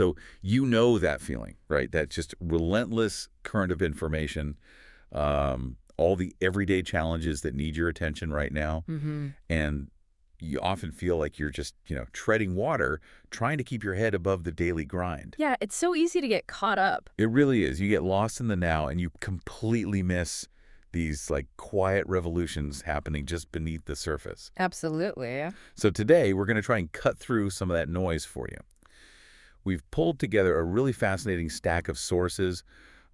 So you know that feeling, right? That just relentless current of information, all the everyday challenges that need your attention right now. Mm-hmm. And you often feel like you're just, treading water, trying to keep your head above the daily grind. Yeah, it's so easy to get caught up. It really is. You get lost in the now and you completely miss these like quiet revolutions happening just beneath the surface. Absolutely. So today we're going to try and cut through some of that noise for you. We've pulled together a really fascinating stack of sources,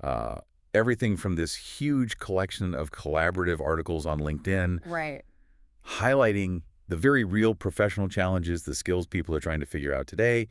uh, everything from this huge collection of collaborative articles on LinkedIn, Right. highlighting the very real professional challenges, the skills people are trying to figure out today,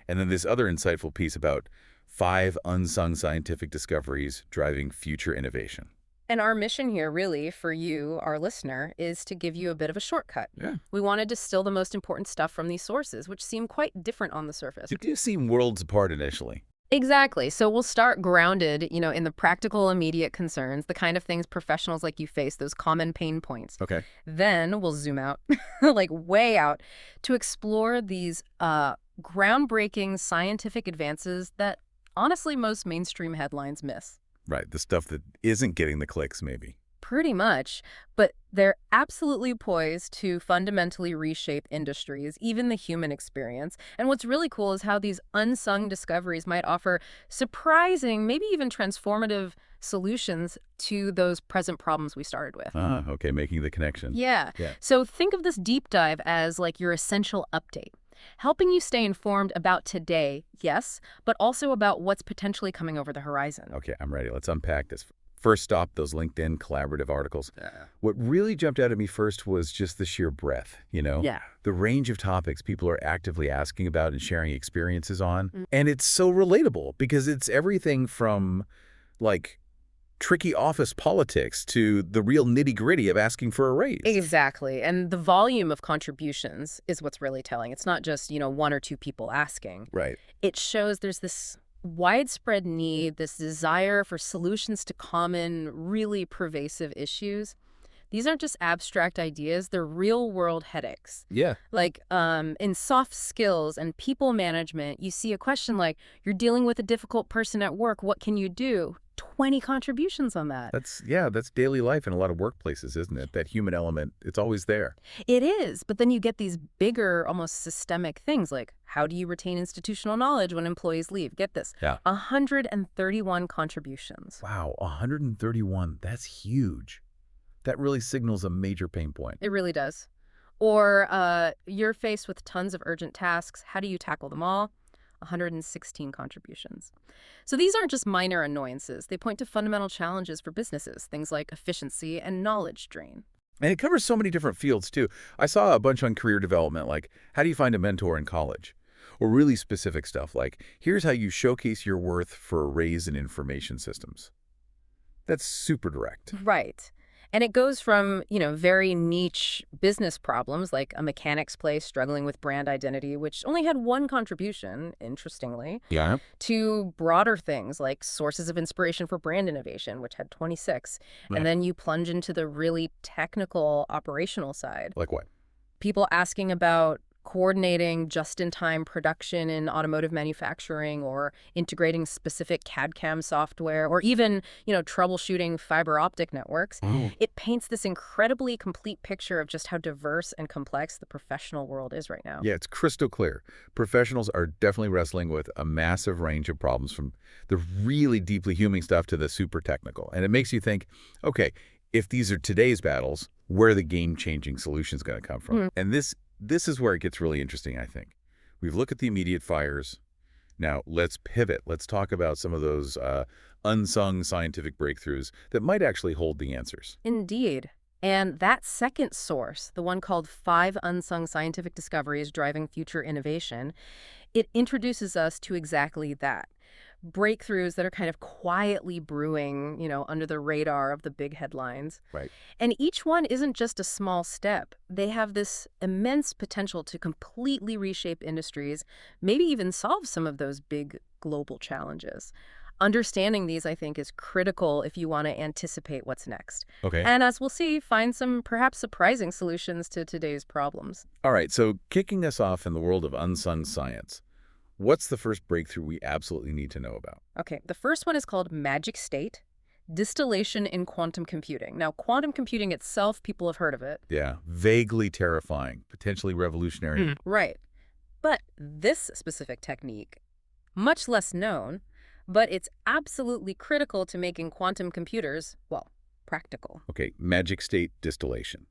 and then this other insightful piece about 5 unsung scientific discoveries driving future innovation. And our mission here, really, for you, our listener, is to give you a bit of a shortcut. Yeah. We want to distill the most important stuff from these sources, which seem quite different on the surface. It do seem worlds apart initially. Exactly. So we'll start grounded, in the practical, immediate concerns, the kind of things professionals like you face, those common pain points. Okay. Then we'll zoom out, like way out, to explore these groundbreaking scientific advances that, honestly, most mainstream headlines miss. Right. The stuff that isn't getting the clicks, maybe. Pretty much, but they're absolutely poised to fundamentally reshape industries, even the human experience. And what's really cool is how these unsung discoveries might offer surprising, maybe even transformative solutions to those present problems we started with. Ah, okay. Making the connection. Yeah. Yeah. So think of this deep dive as like your essential update, helping you stay informed about today, yes, but also about what's potentially coming over the horizon. Okay, I'm ready. Let's unpack this. First stop, those LinkedIn collaborative articles. Yeah. What really jumped out at me first was just the sheer breadth, Yeah. The range of topics people are actively asking about and sharing experiences on. And it's so relatable because it's everything from, like, tricky office politics to the real nitty-gritty of asking for a raise. Exactly. And the volume of contributions is what's really telling. It's not just, one or two people asking. Right. It shows there's this widespread need, this desire for solutions to common, really pervasive issues. These aren't just abstract ideas, they're real-world headaches. Yeah. Like in soft skills and people management, you see a question like, you're dealing with a difficult person at work, what can you do? 20 contributions on that. That's daily life in a lot of workplaces, isn't it? That human element, it's always there. It is, but then you get these bigger, almost systemic things like, how do you retain institutional knowledge when employees leave? Get this. Yeah. 131 contributions. Wow, 131. That's huge. That really signals a major pain point. It really does. Or you're faced with tons of urgent tasks. How do you tackle them all? 116 contributions. So these aren't just minor annoyances. They point to fundamental challenges for businesses, things like efficiency and knowledge drain. And it covers so many different fields, too. I saw a bunch on career development, like how do you find a mentor in college? Or really specific stuff like, here's how you showcase your worth for a raise in information systems. That's super direct. Right. And it goes from, very niche business problems like a mechanic's place struggling with brand identity, which only had one contribution, interestingly, Yeah. to broader things like sources of inspiration for brand innovation, which had 26. Yeah. And then you plunge into the really technical operational side. Like what? People asking about coordinating just-in-time production in automotive manufacturing or integrating specific CAD/CAM software or even, troubleshooting fiber optic networks. Oh. It paints this incredibly complete picture of just how diverse and complex the professional world is right now. Yeah, it's crystal clear. Professionals are definitely wrestling with a massive range of problems from the really deeply human stuff to the super technical. And it makes you think, okay, if these are today's battles, where are the game-changing solutions going to come from? And this is where it gets really interesting, I think. We've looked at the immediate fires. Now, let's pivot. Let's talk about some of those unsung scientific breakthroughs that might actually hold the answers. Indeed. And that second source, the one called 5 Unsung Scientific Discoveries Driving Future Innovation, it introduces us to exactly that. Breakthroughs that are kind of quietly brewing, under the radar of the big headlines. Right. And each one isn't just a small step. They have this immense potential to completely reshape industries, maybe even solve some of those big global challenges. Understanding these, I think, is critical if you want to anticipate what's next. Okay. And as we'll see, find some perhaps surprising solutions to today's problems. All right, so kicking us off in the world of unsung science, What's the first breakthrough we absolutely need to know about? Okay, the first one is called magic state distillation in quantum computing. Now, quantum computing itself, people have heard of it. Yeah, vaguely terrifying, potentially revolutionary. Right. But this specific technique, much less known, but it's absolutely critical to making quantum computers, well, practical. Okay, magic state distillation.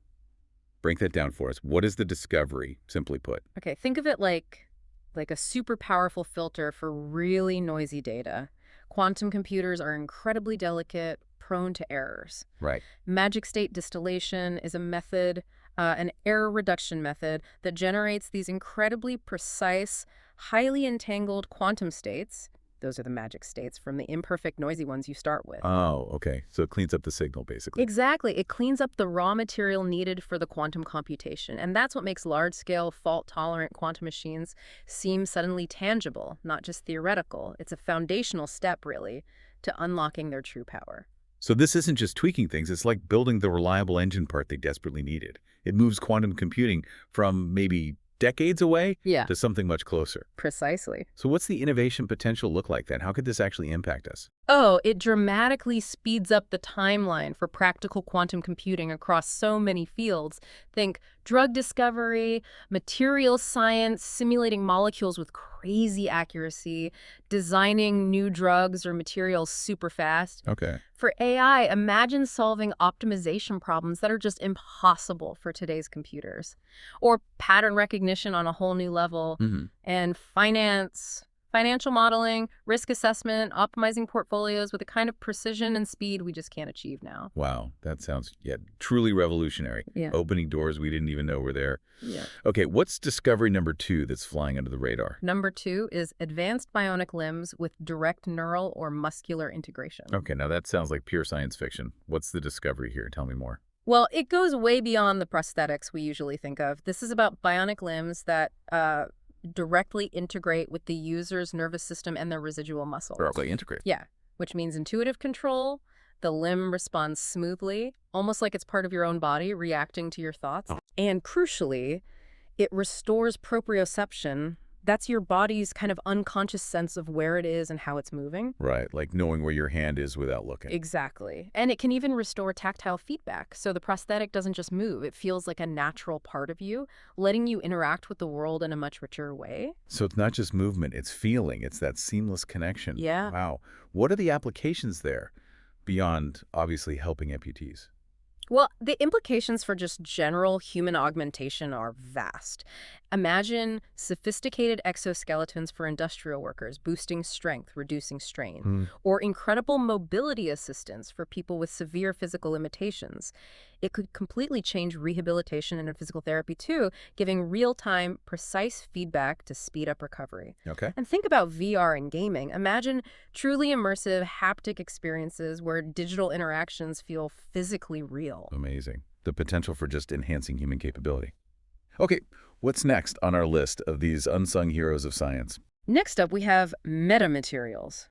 Break that down for us. What is the discovery, simply put? Okay, think of it like a super powerful filter for really noisy data. Quantum computers are incredibly delicate, prone to errors. Right. Magic state distillation is a method, an error reduction method that generates these incredibly precise, highly entangled quantum states. Those are the magic states from the imperfect, noisy ones you start with. Oh, okay. So it cleans up the signal, basically. Exactly. It cleans up the raw material needed for the quantum computation. And that's what makes large-scale, fault-tolerant quantum machines seem suddenly tangible, not just theoretical. It's a foundational step, really, to unlocking their true power. So this isn't just tweaking things. It's like building the reliable engine part they desperately needed. It moves quantum computing from maybe decades away Yeah, to something much closer. precisely. So what's the innovation potential look like then? How could this actually impact us? Oh, it dramatically speeds up the timeline for practical quantum computing across so many fields. Think drug discovery, materials science, simulating molecules with crazy accuracy, designing new drugs or materials super fast. Okay. For AI, imagine solving optimization problems that are just impossible for today's computers. Or pattern recognition on a whole new level. And financial modeling, risk assessment, optimizing portfolios with a kind of precision and speed we just can't achieve now. Wow, that sounds, truly revolutionary. Yeah. Opening doors we didn't even know were there. Yeah. Okay, what's discovery number 2 that's flying under the radar? Number 2 is advanced bionic limbs with direct neural or muscular integration. Okay, now that sounds like pure science fiction. What's the discovery here? Tell me more. Well, it goes way beyond the prosthetics we usually think of. This is about bionic limbs that directly integrate with the user's nervous system and their residual muscles. Directly integrate. Yeah, which means intuitive control. The limb responds smoothly, almost like it's part of your own body, reacting to your thoughts. And crucially, it restores proprioception. That's your body's kind of unconscious sense of where it is and how it's moving. Right, like knowing where your hand is without looking. Exactly. And it can even restore tactile feedback. So the prosthetic doesn't just move. It feels like a natural part of you, letting you interact with the world in a much richer way. So it's not just movement, it's feeling. It's that seamless connection. Yeah. Wow. What are the applications there beyond, obviously, helping amputees? Well, the implications for just general human augmentation are vast. Imagine sophisticated exoskeletons for industrial workers, boosting strength, reducing strain, or incredible mobility assistance for people with severe physical limitations. It could completely change rehabilitation and physical therapy too, giving real-time, precise feedback to speed up recovery. Okay. And think about VR and gaming. Imagine truly immersive haptic experiences where digital interactions feel physically real. Amazing. The potential for just enhancing human capability. Okay, what's next on our list of these unsung heroes of science? Next up, we have metamaterials.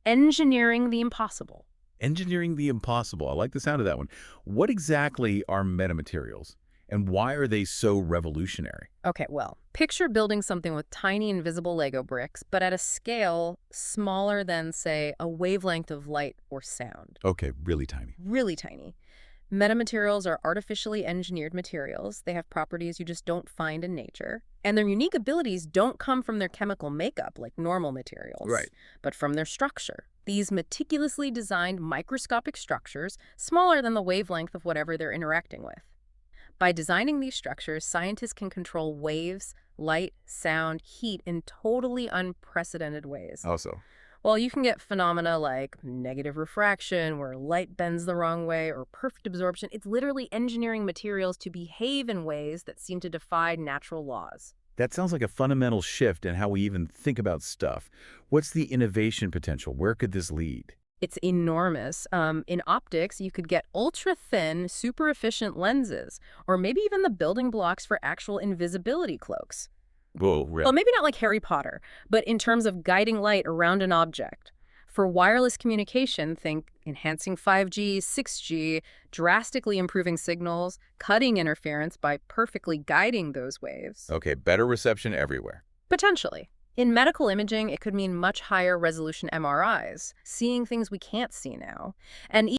Engineering the impossible. Engineering the impossible. I like the sound of that one. What exactly are metamaterials, and why are they so revolutionary? Okay, well, picture building something with tiny invisible Lego bricks, but at a scale smaller than, say, a wavelength of light or sound. Okay, really tiny. Really tiny. Metamaterials are artificially engineered materials. They have properties you just don't find in nature. And their unique abilities don't come from their chemical makeup like normal materials, Right. but from their structure. These meticulously designed microscopic structures, smaller than the wavelength of whatever they're interacting with. By designing these structures, scientists can control waves, light, sound, heat in totally unprecedented ways. Also, Well, you can get phenomena like negative refraction, where light bends the wrong way, or perfect absorption. It's literally engineering materials to behave in ways that seem to defy natural laws. that sounds like a fundamental shift in how we even think about stuff. What's the innovation potential? Where could this lead? It's enormous. In optics, you could get ultra-thin, super-efficient lenses, or maybe even the building blocks for actual invisibility cloaks. Whoa, really? Well, maybe not like Harry Potter, but in terms of guiding light around an object. For wireless communication, think enhancing 5G, 6G, drastically improving signals, cutting interference by perfectly guiding those waves. Okay, better reception everywhere. Potentially. In medical imaging, it could mean much higher resolution MRIs, seeing things we can't see now. And